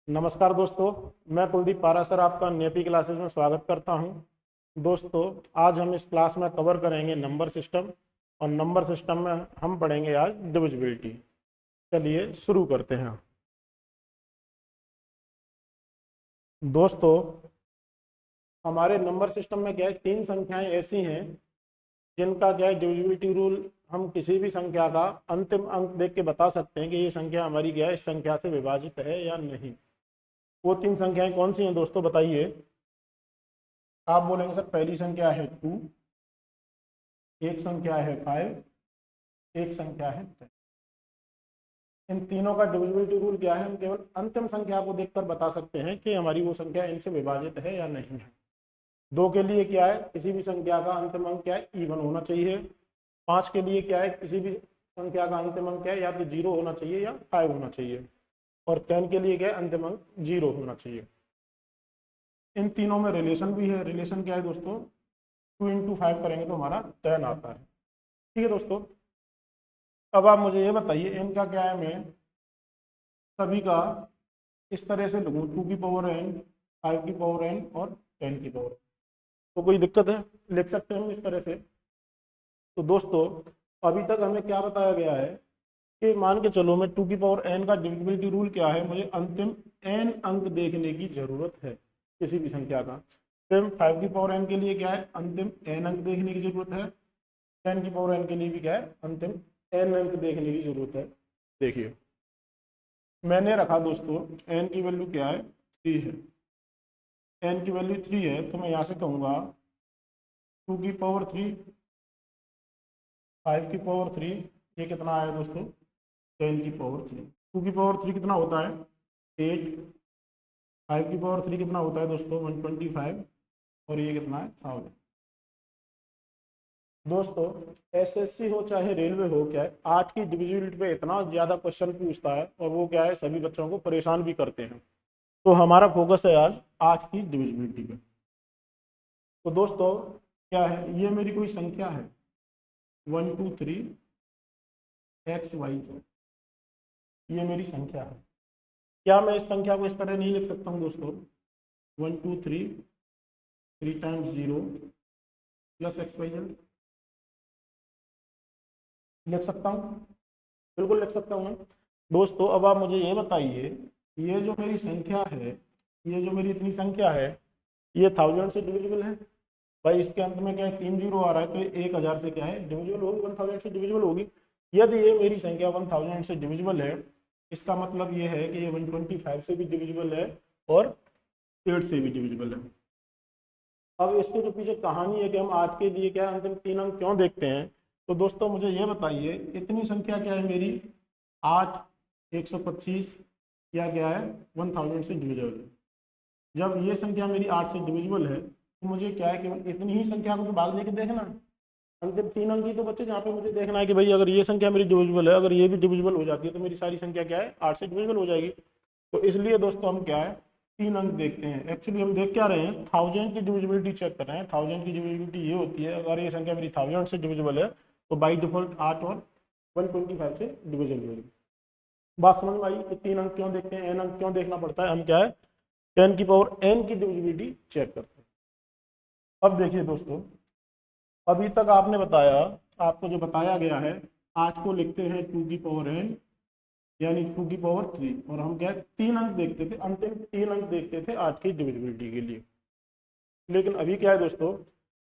नमस्कार दोस्तों। मैं कुलदीप पारा सर आपका नियति क्लासेस में स्वागत करता हूं। दोस्तों, आज हम इस क्लास में कवर करेंगे नंबर सिस्टम, और नंबर सिस्टम में हम पढ़ेंगे आज डिविजिबिलिटी। चलिए शुरू करते हैं। दोस्तों, हमारे नंबर सिस्टम में क्या है, तीन संख्याएं ऐसी हैं जिनका क्या है डिविजिबिलिटी रूल, हम किसी भी संख्या का अंतिम अंक देख के बता सकते हैं कि ये संख्या हमारी क्या है, इस संख्या से विभाजित है या नहीं। वो तीन संख्याएं कौन सी हैं दोस्तों, बताइए। आप बोलेंगे सर पहली संख्या है 2, एक संख्या है 5, एक संख्या है 10। इन तीनों का डिविजिबिलिटी रूल क्या है, हम केवल अंतिम संख्या को देखकर बता सकते हैं कि हमारी वो संख्या इनसे विभाजित है या नहीं है। दो के लिए क्या है, किसी भी संख्या का अंतिम अंक क्या है, इवन होना चाहिए। पाँच के लिए क्या है, किसी भी संख्या का अंतिम अंक क्या है, या तो 0 होना चाहिए या 5 होना चाहिए। और 10 के लिए क्या है, अंतिम अंक 0 होना चाहिए। इन तीनों में रिलेशन भी है। रिलेशन क्या है दोस्तों, 2 × 5 करेंगे तो हमारा 10 आता है। ठीक है दोस्तों, अब आप मुझे ये बताइए इनका क्या है, मैं सभी का इस तरह से लिखूँ, 2 की पावर n, 5 की पावर n और 10 की पावर। तो कोई दिक्कत है, लिख सकते हैं हम इस तरह से। तो दोस्तों, अभी तक हमें क्या बताया गया है कि मान के चलो मैं 2 की पावर n का डिविजिबिलिटी रूल क्या है, मुझे अंतिम n अंक देखने की जरूरत है किसी भी संख्या का। फिर 5 की पावर n के लिए क्या है, अंतिम n अंक देखने की जरूरत है। 10 की पावर n के लिए भी क्या है, अंतिम n अंक देखने की जरूरत है। देखिए, मैंने रखा दोस्तों n की वैल्यू क्या है, 3 है। n की वैल्यू 3 है तो मैं यहाँ से कहूँगा 2 की पावर 3, 5 की पावर 3, ये कितना आया दोस्तों, 10 की पावर 3। 2 की पावर 3 कितना होता है, 8। 5 की पावर 3 कितना होता है दोस्तों, 125। और ये कितना है, 1000। दोस्तों, एसएससी हो चाहे रेलवे हो, क्या है आज की डिविजिबिलिटी पे इतना ज़्यादा क्वेश्चन पूछता है, और वो क्या है सभी बच्चों को परेशान भी करते हैं। तो हमारा फोकस है आज की डिविजिबिलिटी पे। तो दोस्तों, क्या है, ये मेरी कोई संख्या है 1 2 3 XY, ये मेरी संख्या है। क्या मैं इस संख्या को इस तरह नहीं लिख सकता हूँ दोस्तों, 1 2 3 3 × 0 प्लस XYZ? लिख सकता हूँ, बिल्कुल लिख सकता हूँ मैं। दोस्तों, अब आप मुझे ये बताइए, ये जो मेरी संख्या है, ये जो मेरी इतनी संख्या है, ये 1000 से डिविजिबल है? भाई इसके अंत में क्या है, 3 जीरो आ रहा है, तो ये 1000 से क्या है, डिविजिबल होगी, 1000 से डिविजिबल होगी। यदि ये मेरी संख्या 1000 से डिविजिबल है, इसका मतलब ये है कि ये 125 से भी डिविजिबल है और 8 से भी डिविजिबल है। अब इसके जो पीछे कहानी है कि हम आज के लिए क्या अंतिम तीन अंक क्यों देखते हैं, तो दोस्तों मुझे ये बताइए, इतनी संख्या क्या है मेरी, 8, 125, या क्या है, 1000 से डिविजिबल है। जब ये संख्या मेरी 8 से डिविजिबल है, तो मुझे क्या है, केवल इतनी ही संख्या को तो भाग देके देखना है। अंतिम तीन अंक ही तो बच्चे, जहाँ पे मुझे देखना है कि भाई अगर ये संख्या मेरी डिविजिबल है, अगर ये भी डिविजिबल हो जाती है, तो मेरी सारी संख्या क्या है, 8 से डिविजिबल हो जाएगी। तो इसलिए दोस्तों हम क्या है, तीन अंक देखते हैं। एक्चुअली हम देख क्या रहे हैं, 1000 की डिविजिबिलिटी चेक कर रहे हैं। 1000 की डिविजिबिलिटी ये होती है, अगर ये संख्या मेरी 1000 से डिविजिबल है, तो बाई डिफॉल्ट 8 और 125 से डिविजिबल होगी। बात समझ में आई कि तीन अंक क्यों देखते हैं, एन अंक क्यों देखना पड़ता है, हम क्या है 10 की पावर n की डिविजिबिलिटी चेक करते हैं। अब देखिए दोस्तों, अभी तक आपने बताया, आपको जो बताया गया है, आज को लिखते हैं 2 की पावर n, यानी 2 की पावर 3, और हम क्या है, तीन अंक देखते थे, अंतिम तीन अंक देखते थे आज की डिविजिबिलिटी के लिए। लेकिन अभी क्या है दोस्तों,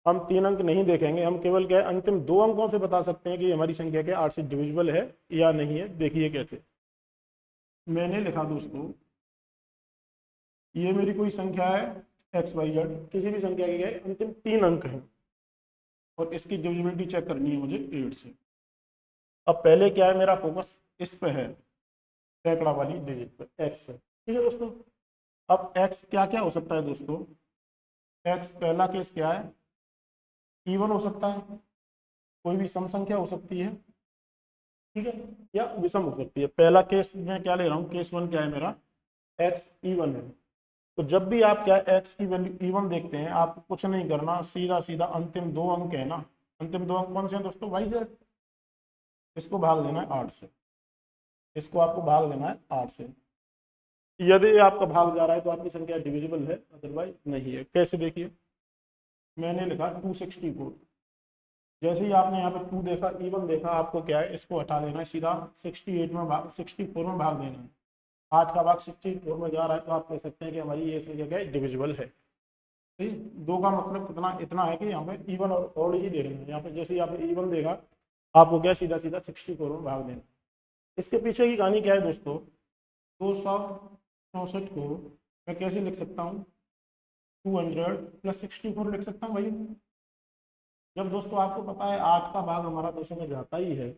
हम तीन अंक नहीं देखेंगे, हम केवल क्या है अंतिम दो अंकों से बता सकते हैं कि हमारी संख्या क्या 8 से डिविजिबल है या नहीं है। देखिए कैसे, मैंने लिखा दोस्तों, ये मेरी कोई संख्या है XYZ, किसी भी संख्या के क्या है, अंतिम तीन अंक हैं, और इसकी डिविजिबिलिटी चेक करनी है मुझे 8 से। अब पहले क्या है, मेरा फोकस इस पे है, सैकड़ा वाली डिजिट पे, x पे। ठीक है दोस्तों, अब x क्या क्या हो सकता है दोस्तों, x पहला केस क्या है, इवन हो सकता है, कोई भी सम संख्या हो सकती है, ठीक है, या विषम हो सकती है। पहला केस मैं क्या ले रहा हूँ, केस वन क्या है मेरा, x इवन है। तो जब भी आप क्या x की वैल्यू इवन देखते हैं, आपको कुछ नहीं करना, सीधा सीधा अंतिम दो अंक है ना, अंतिम दो अंक कौन से हैं दोस्तों, YZ, इसको भाग देना है 8 से, इसको आपको भाग देना है 8 से। यदि आपका भाग जा रहा है तो आपकी संख्या डिविजिबल है, अदरवाइज नहीं है। कैसे देखिए, मैंने लिखा 264, जैसे ही आपने यहाँ पे 2 देखा, इवन देखा, आपको क्या है, इसको हटा देना है, सीधा 64 में भाग देना है। 8 का भाग 64 में जा रहा है तो आप कह सकते हैं कि हमारी ये संख्या क्या है, डिविजिबल है। ठीक, 2 का मतलब कितना, इतना है कि यहाँ पे इवन और ऑड ही दे रहे हैं। यहाँ पे जैसे ही आपने इवन देगा, आपको क्या सीधा सीधा 64 में भाग देना। इसके पीछे की कहानी क्या है दोस्तों, 264 को मैं कैसे लिख सकता हूँ, 200 प्लस 64 लिख सकता हूँ भाई। जब दोस्तों आपको पता है 8 का भाग हमारा 200 में जाता ही है,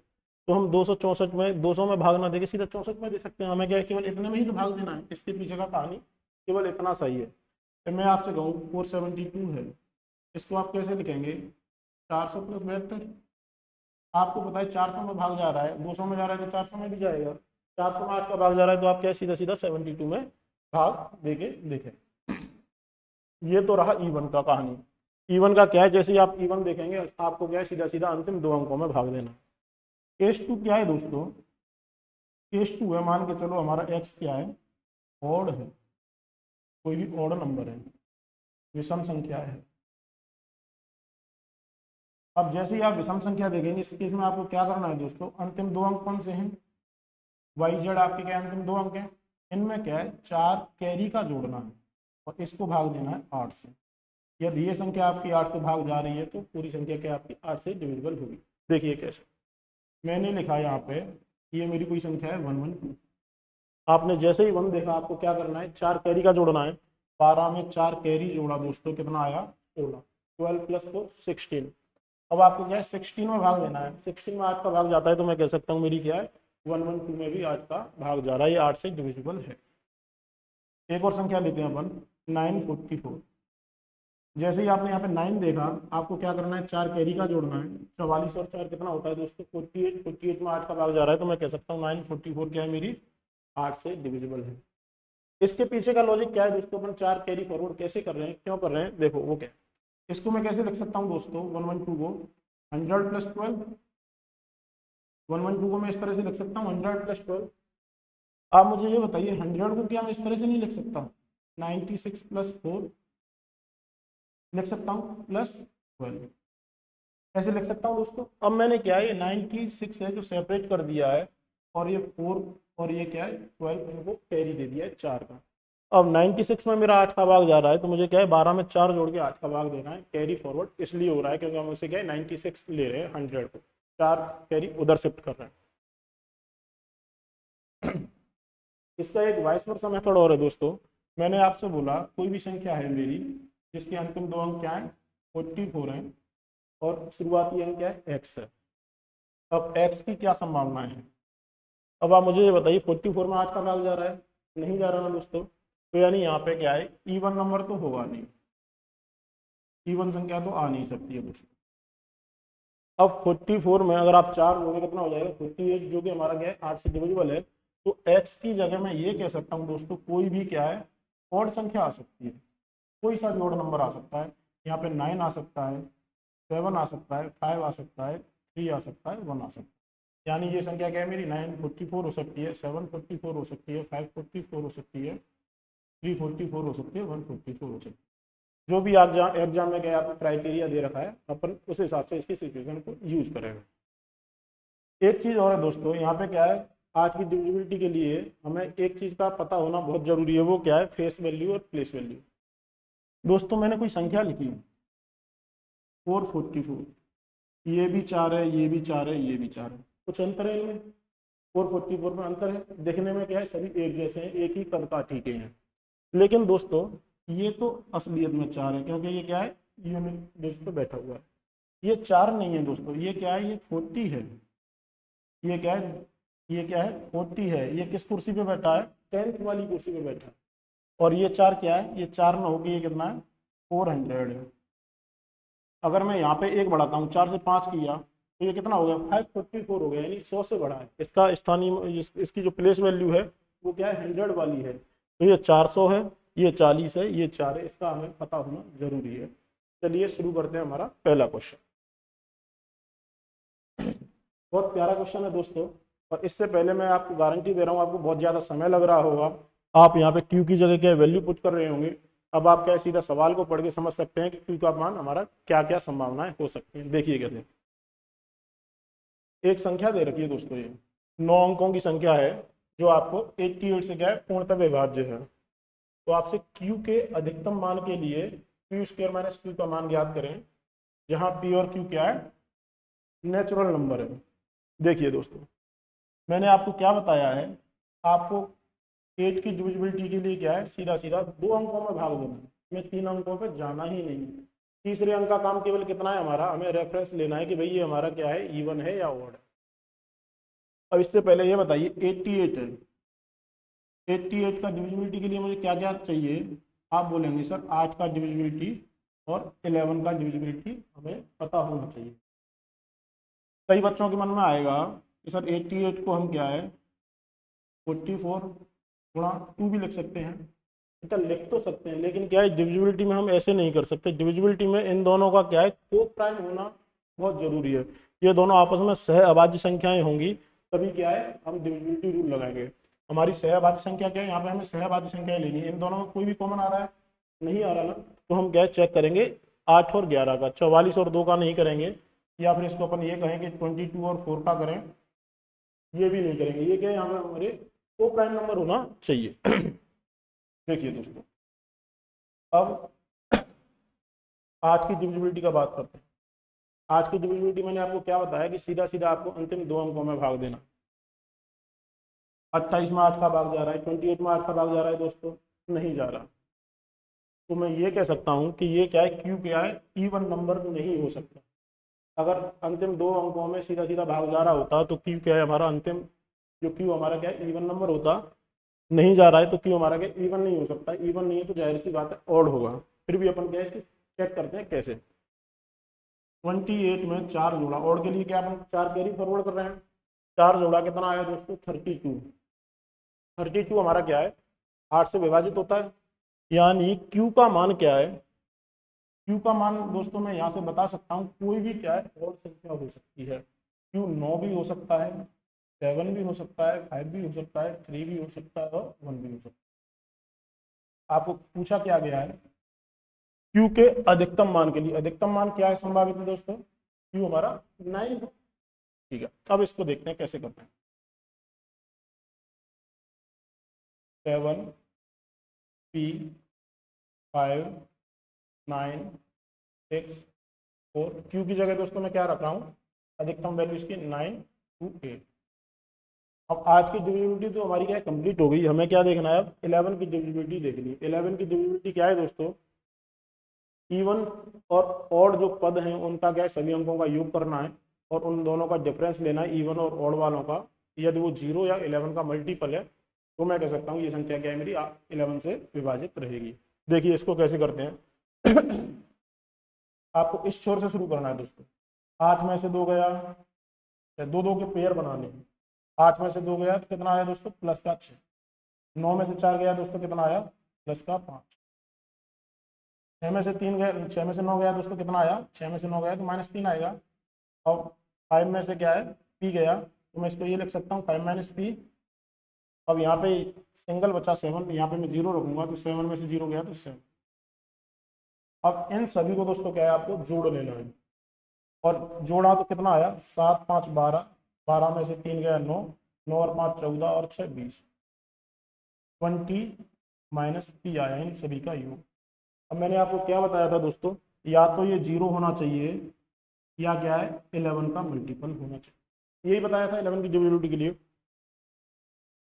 तो हम 264 में 200 में भाग ना देके सीधा 64 में दे सकते हैं। हमें क्या है, केवल इतने में ही तो भाग देना है। इसके पीछे का कहानी केवल इतना सही है। तो मैं आपसे कहूँ 472 है, इसको आप कैसे लिखेंगे, 400 प्लस 72। आपको पता है 400 में भाग जा रहा है, 200 में जा रहा है तो 400 में भी जाएगा। 400 में 8 का भाग जा रहा है तो आप क्या सीधा सीधा 72 में भाग देके देखें। ये तो रहा इवन का कहानी। इवन का क्या है, जैसे ही आप इवन देखेंगे आपको क्या है, सीधा सीधा अंतिम 2 अंकों में भाग देना। केस 2 क्या है दोस्तों, केस 2 है, मान के चलो हमारा एक्स क्या है, ऑड है, कोई भी ऑड नंबर है, विषम संख्या है। अब जैसे ही आप विषम संख्या देखेंगे, इस केस में आपको क्या करना है दोस्तों, अंतिम 2 अंक कौन से हैं, वाई जेड आपके क्या अंतिम 2 अंक हैं, इनमें क्या है, 4 कैरी का जोड़ना है और इसको भाग देना है 8 से। यदि ये संख्या आपकी 8 से भाग जा रही है तो पूरी संख्या क्या आपकी 8 से डिविजिबल होगी। देखिए कैसे, मैंने लिखा यहाँ पे, ये मेरी कोई संख्या है 112। आपने जैसे ही 1 देखा, आपको क्या करना है, 4 कैरी का जोड़ना है। 12 में 4 कैरी जोड़ा दोस्तों, कितना आया, 16। 12 प्लस 4 16। अब आपको क्या है, 16 में भाग देना है। 16 में 8 का भाग जाता है तो मैं कह सकता हूँ मेरी क्या है, 112 में भी 8 का भाग जा रहा है, ये 8 से डिविजिबल है। एक और संख्या लेते हैं अपन, 944। जैसे ही आपने यहाँ पे 9 देखा, आपको क्या करना है, 4 कैरी का जोड़ना है। 44 और 4 कितना होता है दोस्तों, 48। 48 में 8 का भाग जा रहा है तो मैं कह सकता हूँ 944 क्या है मेरी, 8 से डिविजिबल है। इसके पीछे का लॉजिक क्या है दोस्तों, अपन 4 कैरी फॉरवर्ड कैसे कर रहे हैं, क्यों कर रहे हैं, देखो वो क्या है। इसको मैं कैसे लिख सकता हूँ दोस्तों, 112 को 100 प्लस 12। 112 को मैं इस तरह से लिख सकता हूँ, 100 प्लस 12। आप मुझे ये बताइए, 100 को क्या मैं इस तरह से नहीं लिख सकता, 96 प्लस 4 लिख सकता हूँ, प्लस 12 ऐसे लिख सकता हूँ दोस्तों। अब मैंने क्या है, ये 96 है जो सेपरेट कर दिया है, और ये 4 और ये क्या है 12, इनको कैरी दे दिया है 4 का। अब 96 में मेरा 8 का भाग जा रहा है तो मुझे क्या है, 12 में 4 जोड़ के 8 का भाग देना है। कैरी फॉरवर्ड इसलिए हो रहा है क्योंकि हम उसे क्या है, 96 ले रहे हैं 100 को, 4 कैरी उधर शिफ्ट कर रहे हैं। इसका एक वाइस वर्सा मेथड और है दोस्तों। मैंने आपसे बोला कोई भी संख्या है मेरी जिसके अंतिम 2 अंक क्या है, 44 हैं, और शुरुआती अंक क्या है, एक्स है। अब एक्स की क्या संभावना है, अब आप मुझे ये बताइए, 44 में 8 का भाग जा रहा है, नहीं जा रहा ना दोस्तों, तो यानी यहाँ पे क्या है, इवन नंबर तो होगा नहीं, इवन संख्या तो आ नहीं सकती है दोस्तों। अब 44 में अगर आप 4 लोगे कितना हो जाएगा, 48, जो कि हमारा क्या है 8 से डिविजिबल है। तो एक्स की जगह मैं ये कह सकता हूँ दोस्तों, कोई भी क्या है, ऑड संख्या आ सकती है, कोई सा भी ऑड नंबर आ सकता है। यहाँ पे 9 आ सकता है, 7 आ सकता है, 5 आ सकता है, 3 आ सकता है, 1 आ सकता है। यानी ये संख्या क्या है मेरी, 944 हो सकती है, 744 हो सकती है, 544 हो सकती है, 344 हो सकती है, 144 हो सकती है। जो भी आप एग्जाम में क्या आपको क्राइटेरिया दे रखा है, अपन उस हिसाब से इसकी सिचुएशन को यूज करेंगे। एक चीज़ और है दोस्तों, यहाँ पे क्या है, आज की डिविजिबिलिटी के लिए हमें एक चीज़ का पता होना बहुत जरूरी है, वो क्या है, फेस वैल्यू और प्लेस वैल्यू। दोस्तों मैंने कोई संख्या लिखी 444, ये भी 4 है, ये भी 4 है, ये भी 4 है, कुछ अंतर है इनमें, 444 में अंतर है, देखने में क्या है, सभी एक जैसे हैं, एक ही कद का ठीक है। लेकिन दोस्तों ये तो असलियत में 4 है, क्योंकि ये क्या है, यूनिट डिजिट पे बैठा हुआ है। ये 4 नहीं है दोस्तों, ये क्या है, ये 40 है। ये क्या है, ये क्या है, 40 है। ये किस कुर्सी पे बैठा है, 10th वाली कुर्सी पे बैठा है। और ये 4 क्या है, ये 4 ना होगी, ये कितना है, 400 है। अगर मैं यहाँ पे एक बढ़ाता हूँ, 4 से 5 किया तो ये कितना हो गया, 544 हो गया, यानी 100 से बढ़ा है। इसका स्थानीय इसकी जो प्लेस वैल्यू है वो क्या है, 100 वाली है। तो ये 400 है, ये 40 है, ये 4 है, इसका हमें पता होना जरूरी है। चलिए शुरू करते हैं हमारा पहला क्वेश्चन। बहुत प्यारा क्वेश्चन है दोस्तों, और इससे पहले मैं आपको गारंटी दे रहा हूँ, आपको बहुत ज़्यादा समय लग रहा होगा, आप यहाँ पे क्यू की जगह क्या वैल्यू पुट कर रहे होंगे। अब आप क्या सीधा सवाल को पढ़ के समझ सकते हैं कि क्यू का मान हमारा क्या क्या संभावनाएं हो सकती हैं। देखिए कैसे, एक संख्या दे रखी है दोस्तों, ये 9 अंकों की संख्या है जो आपको 88 से क्या है पूर्णतः विभाज्य है। तो आपसे क्यू के अधिकतम मान के लिए क्यू स्क्वायर माइनस क्यू का मान ज्ञात करें, जहां पी और क्यू क्या है, नेचुरल नंबर है। देखिए दोस्तों, मैंने आपको क्या बताया है, आपको 8 की डिविजिबिलिटी के लिए क्या है, सीधा सीधा 2 अंकों में भाग देना है, हमें 3 अंकों पे जाना ही नहीं है। तीसरे अंक का काम केवल कितना है हमारा, हमें रेफरेंस लेना है कि भाई ये हमारा क्या है, इवन है या ऑड है। अब इससे पहले ये बताइए 88 है, 88 का डिविजिबिलिटी के लिए मुझे क्या क्या चाहिए। आप बोलेंगे सर 8 का डिविजिबिलिटी और 11 का डिविजिबिलिटी हमें पता होना चाहिए। कई बच्चों के मन में आएगा कि सर 88 को हम क्या है 44 गुणा 2 भी लिख सकते हैं। बेटा लिख तो सकते हैं, लेकिन क्या है डिविजिबिलिटी में हम ऐसे नहीं कर सकते। डिविजिबिलिटी में इन दोनों का क्या है को प्राइम होना बहुत जरूरी है। ये दोनों आपस में सह अभाज्य संख्याएं होंगी, तभी क्या है हम डिविजिबिलिटी रूल लगाएंगे। हमारी सह अभाज्य संख्या क्या है, यहाँ पे हमें सह अभाज्य संख्याएं लेनी है। इन दोनों में कोई भी कॉमन आ रहा है, नहीं आ रहा ना, तो हम क्या चेक करेंगे 8 और 11 का, 44 और 2 का नहीं करेंगे। या फिर इसको अपन ये कहें कि 22 और 4 का करें, ये भी नहीं करेंगे। ये क्या है यहाँ पे हमारे को प्राइम नंबर होना चाहिए। देखिए दोस्तों, अब आज की डिविजिबिलिटी का बात करते हैं। आज की डिविजिबिलिटी मैंने आपको क्या बताया कि सीधा सीधा आपको अंतिम 2 अंकों में भाग देना। 28 में 8 का भाग जा रहा है, 28 में 8 का भाग जा रहा है दोस्तों, नहीं जा रहा। तो मैं ये कह सकता हूँ कि ये क्या है, क्यू क्या है, इवन नंबर नहीं हो सकता। अगर अंतिम 2 अंकों में सीधा सीधा भाग जा रहा होता तो क्यू क्या है हमारा, अंतिम जो क्यू हमारा क्या है इवन नंबर होता। नहीं जा रहा है तो क्यू हमारा क्या इवन नहीं हो सकता। इवन नहीं है तो जाहिर सी बात है ऑड होगा। फिर भी अपन क्या है इसकी चेक करते हैं कैसे। 28 में 4 जोड़ा, ऑड के लिए क्या अपन 4 कैरी फॉरवर्ड कर रहे हैं। 4 जोड़ा कितना आया दोस्तों 32। 32 हमारा क्या है 8 से विभाजित होता है, यानी क्यू का मान क्या है। क्यू का मान दोस्तों मैं यहाँ से बता सकता हूँ, कोई भी क्या है ऑड संख्या हो सकती है। क्यू 9 भी हो सकता है, 7 भी हो सकता है, 5 भी हो सकता है, 3 भी हो सकता है और 1 भी हो सकता है। आपको पूछा क्या गया है क्यू के अधिकतम मान के लिए। अधिकतम मान क्या है संभावित है दोस्तों, क्यू हमारा 9 है। ठीक है, अब इसको देखते हैं कैसे करते हैं। 7 P 5 9 6 4, क्यू की जगह दोस्तों मैं क्या रख रहा हूँ, अधिकतम वैल्यू इसकी 9 to 8। अब आज की डिविजिबिलिटी तो हमारी क्या है कंप्लीट हो गई। हमें क्या देखना है अब 11 की डिविजिबिलिटी देखनी है। 11 की डिविजिबिलिटी क्या है दोस्तों, इवन और ऑड जो पद हैं उनका क्या है सभी अंकों का योग करना है और उन दोनों का डिफरेंस लेना है इवन और ऑड वालों का। यदि वो 0 या 11 का मल्टीपल है तो मैं कह सकता हूँ ये संख्या क्या है मेरी 11 से विभाजित रहेगी। देखिए इसको कैसे करते हैं। आपको इस छोर से शुरू करना है दोस्तों। 8 में से 2 गया, दो दो के पेयर बनाने हैं। 8 में से 2 गया तो कितना आया दोस्तों प्लस का 6। 9 में से 4 गया दोस्तों कितना आया प्लस का 5। 6 में से 3 गया, 6 में से 9 गया दोस्तों कितना आया, 6 में से 9 गया तो -3 आएगा। और 5 में से क्या है पी गया, तो मैं इसको ये लिख सकता हूँ 5 माइनस पी। अब यहाँ पे सिंगल बचा 7, यहाँ पे मैं 0 रखूंगा तो 7 में से 0 गया तो 7। अब इन सभी को दोस्तों क्या है आपको जोड़ लेना है। और जोड़ा तो कितना आया 7 5 12, 12 में से 3 गया 9, 9 और 5 14 और 6 20, 20 माइनस पी आया इन सभी का योग। अब मैंने आपको क्या बताया था दोस्तों, या तो ये 0 होना चाहिए या क्या है 11 का मल्टीपल होना चाहिए। यही बताया था 11 की डिविजिबिलिटी के लिए।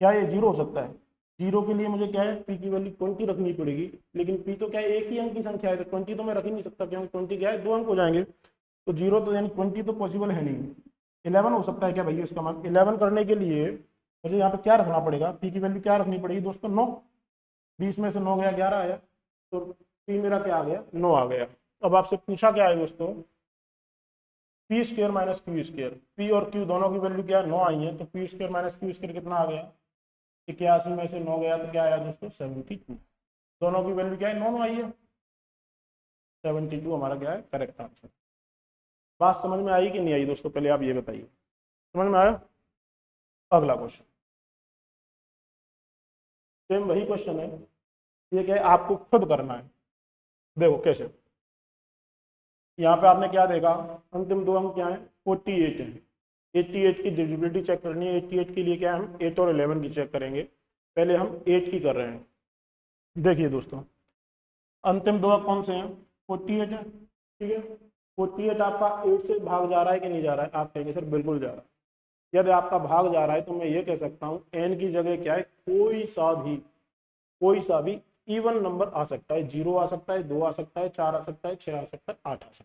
क्या ये 0 हो सकता है, 0 के लिए मुझे क्या है पी की वैल्यू 20 रखनी पड़ेगी। लेकिन पी तो क्या है एक ही अंक की संख्या है तो 20 तो मैं रख ही नहीं सकता, क्योंकि 20 क्या है 2 अंक हो जाएंगे। तो 0 तो यानी 20 तो पॉसिबल है नहीं। 11 हो सकता है क्या भैया इसका मान। 11 करने के लिए मुझे यहाँ पे क्या रखना पड़ेगा, पी की वैल्यू क्या रखनी पड़ेगी दोस्तों 9। 20 में से 9 गया 11 आया, तो पी मेरा क्या आ गया 9 आ गया। अब आपसे पूछा क्या है दोस्तों, P square minus Q square. P और क्यू दोनों की वैल्यू क्या है 9 आई है, तो P square minus Q square कितना आ गया 81 में से 9 गया तो क्या आया दोस्तों 72। दोनों की वैल्यू क्या है 9 आई है, 72 हमारा क्या है करेक्ट आंसर। बात समझ में आई कि नहीं आई दोस्तों, पहले आप ये बताइए, समझ में आया। अगला क्वेश्चन, सेम वही क्वेश्चन है, ये क्या है आपको खुद करना है। देखो कैसे, यहाँ पे आपने क्या देखा, अंतिम दो अंक क्या है 48 है, 88 की डिविजिबिलिटी चेक करनी है। 88 के लिए क्या है, हम 8 और 11 की चेक करेंगे, पहले हम 8 की कर रहे हैं। देखिए दोस्तों, अंतिम दो अंक कौन से हैं, 48 है, ठीक है। 48 आपका 8 से भाग जा रहा है कि नहीं जा रहा है, आप कहेंगे सर बिल्कुल जा रहा है। यदि आपका भाग जा रहा है तो मैं ये कह सकता हूँ एन की जगह क्या है, कोई सा भी इवन नंबर आ सकता है, 0 आ सकता है, 2 आ सकता है, 4 आ सकता है, 6 आ सकता है, 8 आ सकता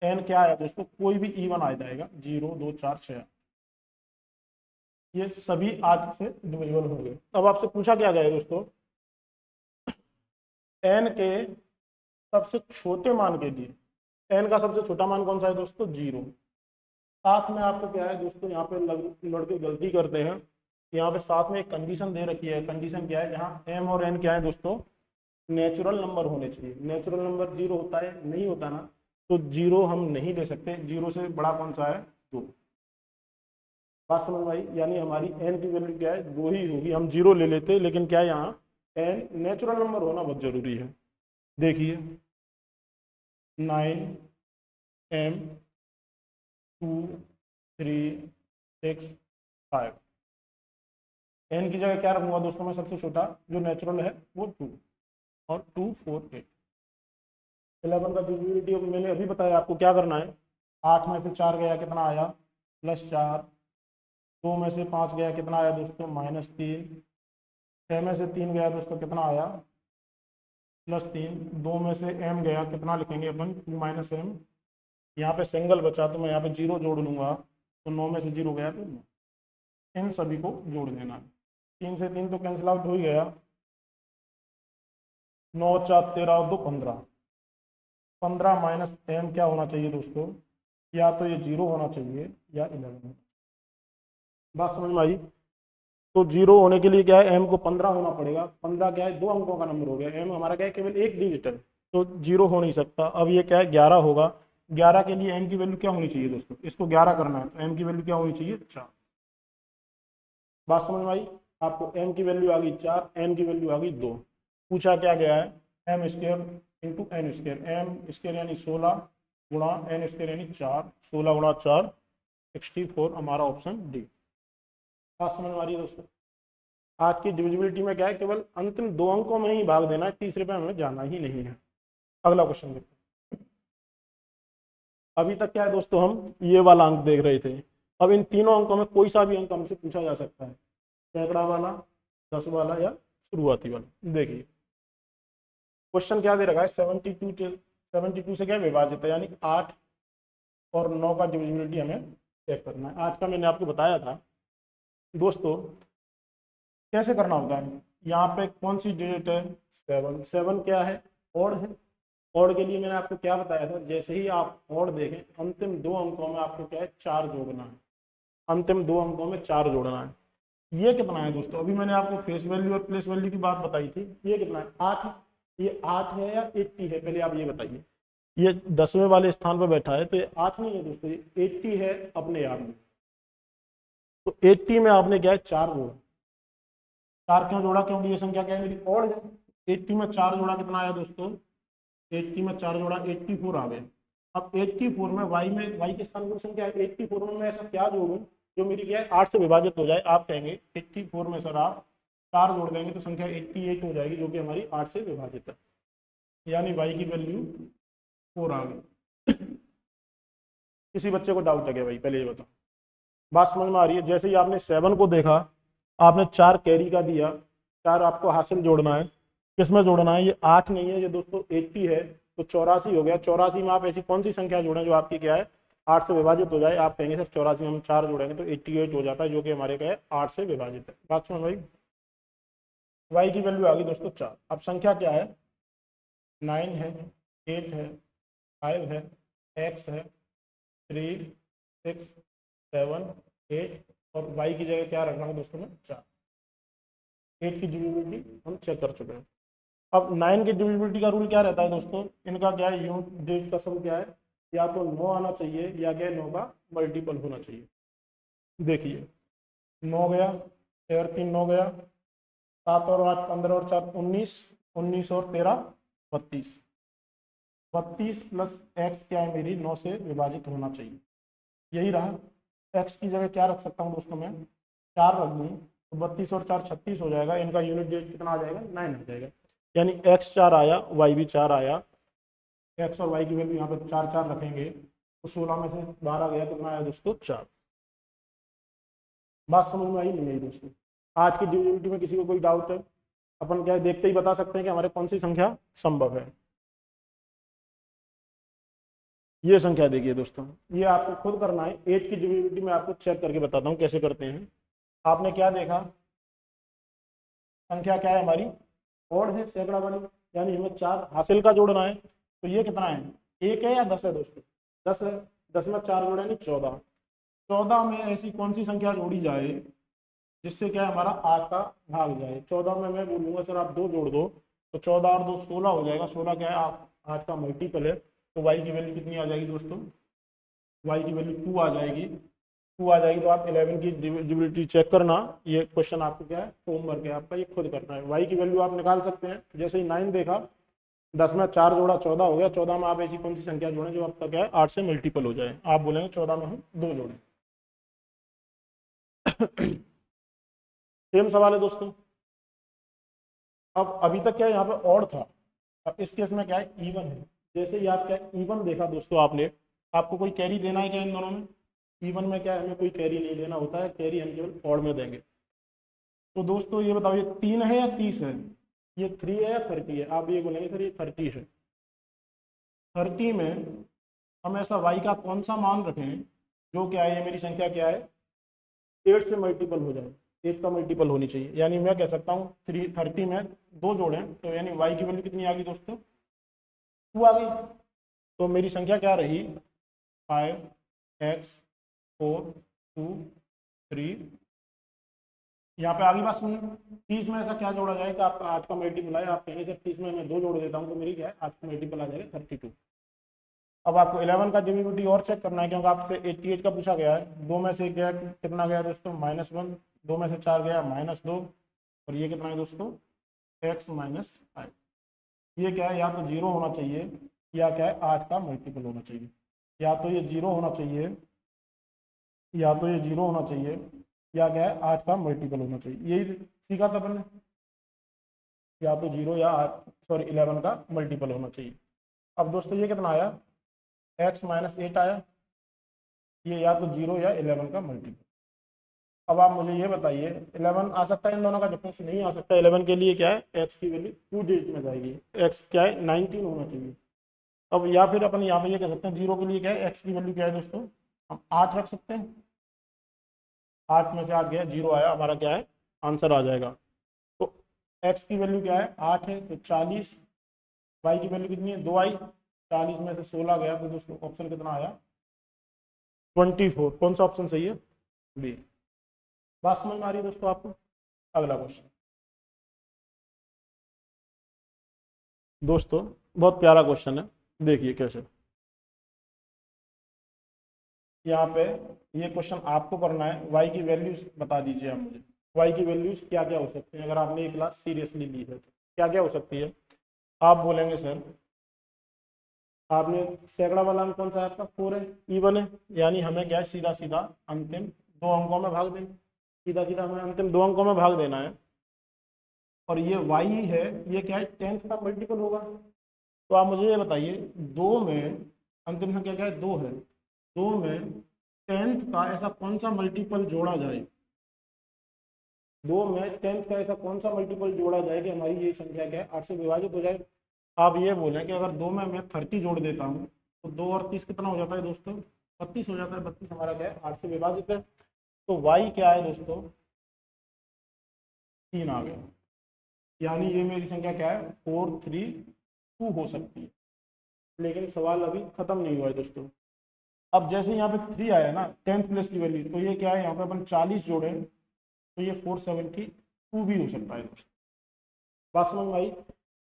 है। एन क्या है दोस्तों, कोई भी इवन आ जाएगा, 0 2 4 6, ये सभी 8 से डिविजिबल होंगे। अब आपसे पूछा क्या गया है दोस्तों, एन के सबसे छोटे मान के लिए, एन का सबसे छोटा मान कौन सा है दोस्तों, 0। साथ में आपको क्या है दोस्तों, यहाँ पे लड़के गलती करते हैं, यहाँ पे साथ में एक कंडीशन दे रखी है। कंडीशन क्या है, जहाँ एम और एन क्या है दोस्तों, नेचुरल नंबर होने चाहिए। नेचुरल नंबर 0 होता है, नहीं होता ना, तो 0 हम नहीं ले सकते। 0 से बड़ा कौन सा है, 2। बात समझ में आई, यानी हमारी एन की वैल्यू क्या है, 2 ही होगी। हम 0 ले लेते, लेकिन क्या है यहाँ एन नेचुरल नंबर होना बहुत जरूरी है। देखिए 9 M 2 3 6 5, एन की जगह क्या रखूंगा दोस्तों मैं, सबसे छोटा जो नेचुरल है वो 2, और 2 4 8। 11 का डिविजिबिलिटी मैंने अभी बताया आपको क्या करना है, 8 में से 4 गया कितना आया, +4। 2 में से 5 गया कितना आया दोस्तों, -3। 6 में से 3 गया दोस्तों कितना आया, +3। 2 में से m गया, कितना लिखेंगे अपन, 2 - m। यहाँ पे सिंगल बचा तो मैं यहाँ पे 0 जोड़ लूंगा, तो 9 में से 0 गया तो 9। इन सभी को जोड़ देना है। 3 से 3 तो कैंसिल आउट हो ही गया, 9 4 13 2 15। 15 - m क्या होना चाहिए दोस्तों, या तो ये 0 होना चाहिए या 11। बात समझ में आई। तो 0 होने के लिए क्या है, m को 15 होना पड़ेगा। 15 क्या है, 2 अंकों का नंबर हो गया, m हमारा क्या है केवल एक डिजिट है, तो 0 हो नहीं सकता। अब ये क्या है 11 होगा। 11 के लिए m की वैल्यू क्या होनी चाहिए दोस्तों, इसको 11 करना है तो m की वैल्यू क्या होनी चाहिए, 4। बात समझ में आई। आपको m की वैल्यू आ गई 4, n की वैल्यू आ गई 2। पूछा क्या गया है, m square into n square. M square यानी 16 गुणा एन स्क्वायर यानी 4, 16 गुणा 4 64, हमारा ऑप्शन डी। बात समझ में आ रही है दोस्तों। आज की डिविजिबिलिटी में क्या है, केवल अंतिम दो अंकों में ही भाग देना है, तीसरे पे हमें जाना ही नहीं है। अगला क्वेश्चन देखते हैं। अभी तक क्या है दोस्तों, हम ये वाला अंक देख रहे थे। अब इन तीनों अंकों में कोई सा भी अंक हमसे पूछा जा सकता है, सैकड़ा वाला, 10 वाला या शुरुआती वाला। देखिए क्वेश्चन क्या दे रखा है, 72 से क्या विभाजित है, यानी 8 और 9 का डिविजिबिलिटी हमें चेक करना है। 8 का मैंने आपको बताया था दोस्तों कैसे करना होता है। यहाँ पे कौन सी डिजिट है, 7। 7 क्या है, ऑड है। ऑड के लिए मैंने आपको क्या बताया था, जैसे ही आप ऑड देखें अंतिम दो अंकों में आपको क्या है 4 जोड़ना है। अंतिम दो अंकों में 4 जोड़ना है। ये कितना है दोस्तों, अभी मैंने आपको फेस वैल्यू और प्लेस वैल्यू की बात बताई थी, ये कितना है 8। ये 8 है या 80 है, पहले आप ये बताइए। ये 10वें वाले स्थान पर बैठा है तो ये 8 नहीं है दोस्तों, ये 80 है अपने आप में। तो 80 में आपने क्या है 4 जोड़ा। 4 क्यों जोड़ा, क्योंकि ये संख्या क्या है मेरी ऑड है। 80 में 4 जोड़ा कितना आया दोस्तों, 80 में 4 जोड़ा 84 आ गए। अब 84 में y के स्थान पर संख्या है, 84 में मैं ऐसा क्या जोड़ूं जो मेरी क्या है 8 से विभाजित हो जाए। आप कहेंगे 84 में सर आप 4 जोड़ देंगे तो संख्या 88 हो जाएगी, जो कि हमारी 8 से विभाजित है, यानी y की वैल्यू 4 आ गई। किसी बच्चे को डाउट है क्या भाई, पहले ये बताओ। बात समझ में आ रही है। जैसे ही आपने 7 को देखा, आपने 4 कैरी का दिया, 4 आपको हासिल जोड़ना है। किसमें जोड़ना है, ये 8 नहीं है ये दोस्तों 80 है, तो 84 हो गया। 84 में आप ऐसी कौन सी संख्या जोड़ें जो आपकी क्या है 8 से विभाजित हो जाए। आप कहेंगे सर 84 में हम 4 जोड़ेंगे तो 88 हो जाता है, जो कि हमारे क्या है 8 से विभाजित है। बात समझ भाई। y की वैल्यू आ गई दोस्तों 4। अब संख्या क्या है, 9 है, 8 है, 5 है, x है, 3 6 7 8, और y की जगह क्या रखना है दोस्तों में 4। 8 की डिविजिबिलिटी हम चेक कर चुके हैं। अब 9 की डिविजिबिलिटी का रूल क्या रहता है दोस्तों, इनका क्या है यूनिट डिजिट का सम क्या है, या तो 9 आना चाहिए या क्या 9 का मल्टीपल होना चाहिए। देखिए 9 गया, और 3 9 गया, 7 और 8 15 और 4 19, 19 और 13 32, 32 प्लस एक्स क्या है मेरी 9 से विभाजित होना चाहिए। यही रहा। एक्स की जगह क्या रख सकता हूँ दोस्तों, मैं 4 रख दूँ तो 32 और 4 36 हो जाएगा। इनका यूनिट डिजिट कितना आ जाएगा, 9 आ जाएगा। यानी एक्स 4 आया, वाई भी 4 आया। एक्स और वाई की वैल्यू यहाँ पे 4 4 रखेंगे तो 16 में से 12 गया, कितना आया दोस्तों, 4। बात समझ में आई नहीं मेरी दोस्तों? आज की डिविजिबिलिटी में किसी को कोई डाउट है? अपन क्या है, देखते ही बता सकते हैं कि हमारे कौन सी संख्या संभव है। ये संख्या देखिए दोस्तों, ये आपको खुद करना है। 8 की डिविजिबिलिटी में आपको चेक करके बताता हूँ कैसे करते हैं। आपने क्या देखा, संख्या क्या है हमारी, ओड है, सैकड़ा वाली, यानी हमें 4 हासिल का जोड़ना है। तो ये कितना है, 1 है या 10 है दोस्तों, 10 है। 10 में 4 जोड़े यानी 14। 14 में ऐसी कौन सी संख्या जोड़ी जाए जिससे क्या है हमारा 8 का भाग जाए। 14 में मैं बोलूंगा सर आप 2 जोड़ दो, तो 14 और 2 16 हो जाएगा। 16 क्या है, आप 8 का मल्टीपल है। तो वाई की वैल्यू कितनी आ जाएगी दोस्तों, वाई की वैल्यू 2 आ जाएगी। 2 आ जाएगी तो आप 11 की डिविजिबिलिटी चेक करना। ये क्वेश्चन आपको क्या है, होमवर्क है आपका, ये खुद करना है। वाई की वैल्यू आप निकाल सकते हैं। जैसे ही 9 देखा, 10 में 4 जोड़ा 14 हो गया। 14 में आप ऐसी कौन सी संख्या जोड़ें जो आपका क्या है 8 से मल्टीपल हो जाए। आप बोलेंगे 14 में हम 2 जोड़ें। सेम सवाल है दोस्तों। अब अभी तक क्या है यहाँ पे ऑड था, अब इस केस में क्या है इवन है। जैसे ही आप क्या इवन देखा दोस्तों आपने, आपको कोई कैरी देना है क्या इन दोनों में? इवन में क्या है, हमें कोई कैरी नहीं देना होता है, कैरी हम केवल ऑड में देंगे। तो दोस्तों ये बताओ, ये 3 है या 30 है, ये 3 है या 30 है? आप ये बोलेंगे सर ये 30 है। 30 में हम ऐसा वाई का कौन सा मान रखें जो क्या है, ये मेरी संख्या क्या है 8 से मल्टीपल हो जाए। 8 का मल्टीपल होनी चाहिए। यानी मैं कह सकता हूँ 30 में 2 जोड़ें तो यानी वाई की वैल्यू कितनी आ गई दोस्तों, 2 आ गई। तो मेरी संख्या क्या रही, 5x 4 2 3। यहाँ पे आगे बात समझ। 30 में ऐसा क्या जोड़ा जाए कि आपका 8 का मल्टीपल आए। आप कहेंगे जब 30 में मैं 2 जोड़ देता हूँ तो मेरी क्या है 8 का मल्टीपल आ जाएगा 32। अब आपको 11 का डिविजिबिलिटी और चेक करना है क्योंकि आपसे 88 का पूछा गया है। 2 में से गया कितना गया दोस्तों, -1। 2 में से 4 गया -2। और ये कितना है दोस्तों, x - 5। ये क्या है, या तो 0 होना चाहिए या क्या है 8 का मल्टीपल होना चाहिए। या तो ये 0 होना चाहिए, या तो ये 0 होना चाहिए, या क्या है 8 का मल्टीपल होना चाहिए। यही सीखा था अपन ने, या तो 0 या 8 सॉरी 11 का मल्टीपल होना चाहिए। अब दोस्तों ये कितना आया, x - 8 आया। ये या तो 0 या 11 का मल्टीपल। अब आप मुझे ये बताइए 11 आ सकता है इन दोनों का डिफरेंस, नहीं आ सकता। 11 के लिए क्या है, x की वैल्यू 2 डिजिट में जाएगी। x क्या है 19 होना चाहिए। अब या फिर अपन यहाँ पे ये कह सकते हैं 0 के लिए क्या है, x की वैल्यू क्या है दोस्तों, हम 8 रख सकते हैं। 8 में से 8 गया, 0 आया, हमारा क्या है आंसर आ जाएगा। तो x की वैल्यू क्या है 8 है तो 40। y की वैल्यू कितनी है 2 आई। 40 में से 16 गया तो दोस्तों ऑप्शन कितना आया 24। कौन सा ऑप्शन सही है, बी। बात समझ में आ रही है दोस्तों आपको? अगला क्वेश्चन दोस्तों, बहुत प्यारा क्वेश्चन है, देखिए कैसे। यहाँ पे ये क्वेश्चन आपको करना है, y की वैल्यूज बता दीजिए आप मुझे। y की वैल्यूज क्या क्या हो सकती हैं अगर आपने ये क्लास सीरियसली ली है तो क्या क्या हो सकती है? आप बोलेंगे सर आपने सैकड़ा वाला अंक कौन सा है आपका 4 है, इवन है, यानी हमें क्या है सीधा सीधा अंतिम 2 अंकों में भाग दें। सीधा सीधा हमें अंतिम 2 अंकों में भाग देना है। और ये y है, ये क्या है 10th का मल्टीपल होगा। तो आप मुझे ये बताइए 2 में अंतिम संख्या क्या है 2 है, 2 में 10th का ऐसा कौन सा मल्टीपल जोड़ा जाए, 2 में 10th का ऐसा कौन सा मल्टीपल जोड़ा जाए कि हमारी ये संख्या क्या है 8 से विभाजित हो जाए। आप ये बोलें कि अगर 2 में मैं 30 जोड़ देता हूँ तो 2 और 30 कितना हो जाता है दोस्तों, 32 हो जाता है। 32 हमारा क्या है 8 से विभाजित है। तो y क्या है दोस्तों 3 आ गया। यानी ये मेरी संख्या क्या है 4 3 2 हो सकती है। लेकिन सवाल अभी खत्म नहीं हुआ है दोस्तों। अब जैसे यहाँ पे 3 आया ना 10th प्लेस की वैल्यू, तो ये क्या है यहाँ पे अपन 40 जोड़े तो ये 472 भी हो सकता है दोस्तों। बात समझ में आई?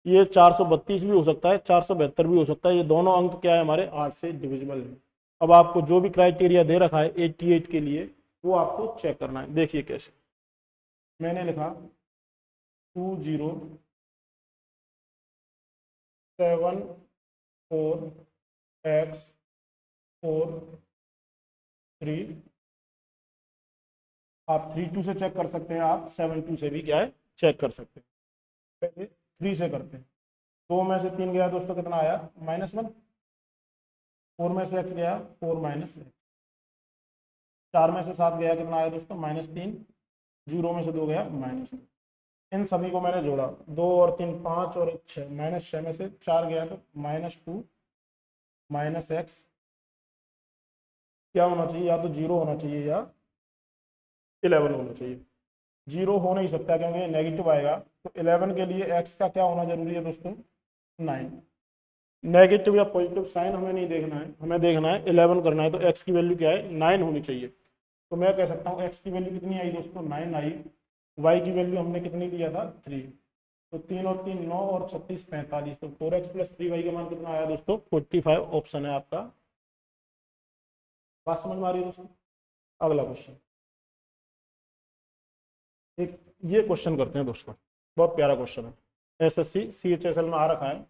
ये 432 भी हो सकता है, 472 भी हो सकता है। ये दोनों अंक क्या है हमारे 8 से डिविजिबल है। अब आपको जो भी क्राइटेरिया दे रखा है 88 के लिए वो आपको चेक करना है। देखिए कैसे, मैंने लिखा 2074x43। आप 32 से चेक कर सकते हैं, आप 72 से भी क्या है चेक कर सकते हैं। पहले 3 से करते हैं। 2 में से 3 गया दोस्तों, कितना आया -1। 4 में से x गया 4 माइनस एक्स। 4 में से 7 गया, कितना आया दोस्तों -3। 0 में से 2 गया -2। इन सभी को मैंने जोड़ा, 2 और 3 5 और 1 6, -6 में से 4 गया तो -2 माइनस एक्स। क्या होना चाहिए, या तो 0 होना चाहिए या 11 होना चाहिए। 0 हो नहीं सकता क्योंकि नेगेटिव आएगा, तो 11 के लिए x का क्या होना जरूरी है दोस्तों 9। नेगेटिव या पॉजिटिव साइन हमें नहीं देखना है, हमें देखना है 11 करना है, तो x की वैल्यू क्या है 9 होनी चाहिए। तो मैं कह सकता हूँ x की वैल्यू कितनी आई दोस्तों 9 आई। y की वैल्यू हमने कितनी लिया था 3, तो 3 और 3 9 और 36 45, तो 4x + 3y का मान कितना आया दोस्तों 45। ऑप्शन है आपका। बात समझ में आ रही है दोस्तों। अगला क्वेश्चन, एक ये क्वेश्चन करते हैं दोस्तों, बहुत प्यारा क्वेश्चन है, एसएससी CHSL में आ रखा है।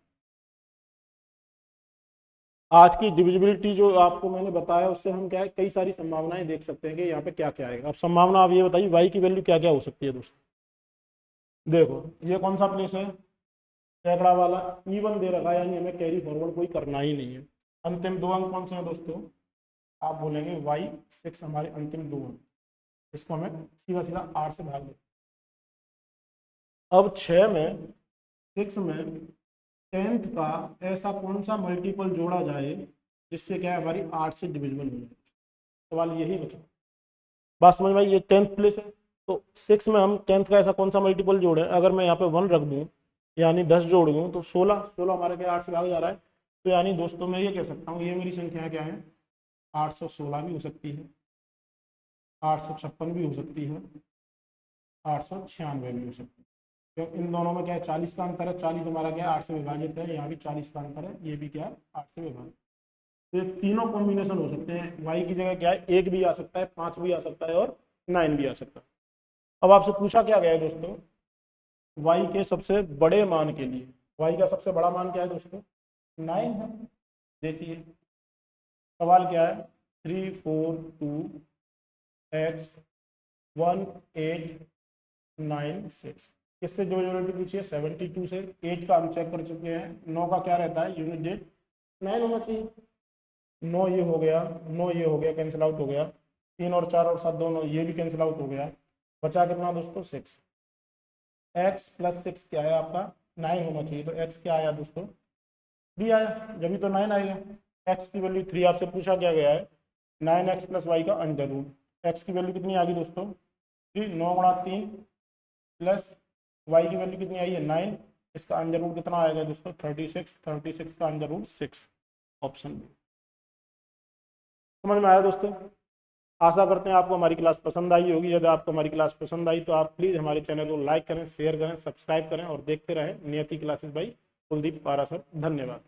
आज की डिविजिबिलिटी जो आपको मैंने बताया उससे हम क्या है कई सारी संभावनाएं देख सकते हैं कि यहाँ पे क्या क्या आएगा। अब संभावना आप ये बताइए y की वैल्यू क्या क्या हो सकती है दोस्तों। देखो ये कौन सा प्लेस है, सैकड़ा वाला, इवन दे रखा है, यानी हमें कैरी फॉरवर्ड कोई करना ही नहीं है। अंतिम 2 अंक कौन से हैं दोस्तों, आप बोलेंगे y6 हमारे अंतिम 2 अंक, इसको हमें सीधा सीधा 8 से भाग दें। अब 6 में 6 में 10th का ऐसा कौन सा मल्टीपल जोड़ा जाए जिससे क्या है हमारी 8 से डिविजिबल हो जाए। सवाल यही बचा। बात समझ में आई, ये 10th प्लेस है, तो 6 में हम 10th का ऐसा कौन सा मल्टीपल जोड़े, अगर मैं यहाँ पे 1 रख दूँ यानी 10 जोड़ दूँ तो 16 16 हमारे क्या 8 से भाग जा रहा है। तो यानी दोस्तों मैं ये कह सकता हूँ ये मेरी संख्या क्या है 816 भी हो सकती है, 856 भी हो सकती है, 896 भी हो सकती है। तो इन दोनों में क्या है 40 का अंतर है, 40 हमारा क्या है 8 से विभाजित है, यहाँ भी 40 का अंतर है, ये भी क्या है 8 से विभाजित। तो ये तीनों कॉम्बिनेशन हो सकते हैं, y की जगह क्या है 1 भी आ सकता है, 5 भी आ सकता है और 9 भी आ सकता है। अब आपसे पूछा क्या गया है दोस्तों y के सबसे बड़े मान के लिए, y का सबसे बड़ा मान क्या है दोस्तों 9 है। देखिए सवाल क्या है 342x1896, किससे डिविजिबिलिटी पूछी है 72 से। 8 का हम चेक कर चुके हैं, 9 का क्या रहता है यूनिट डेट 9 होना चाहिए। 9 ये हो गया, 9 ये हो गया, कैंसिल आउट हो गया, 3 और 4 और 7 दोनों ये भी कैंसिल आउट हो गया, बचा कितना दोस्तों 6। x + 6 क्या है आपका 9 होना चाहिए, तो x क्या आया दोस्तों 3 आया, जब भी तो 9 आएगा। x की वैल्यू 3, आपसे पूछा क्या गया है 9x + y का अंडर रूट। x की वैल्यू कितनी आ गई दोस्तों 3, 9 गुणा 3 प्लस y की वैल्यू कितनी आई है 9, इसका अंडर रूट कितना आएगा दोस्तों 36, 36 का अंडर रूट 6, ऑप्शन बी। समझ में आया दोस्तों। आशा करते हैं आपको हमारी क्लास पसंद आई होगी। यदि आपको हमारी क्लास पसंद आई तो आप प्लीज़ हमारे चैनल को लाइक करें, शेयर करें, सब्सक्राइब करें और देखते रहें नियति क्लासेस बाई कुलदीप पारा सर। धन्यवाद।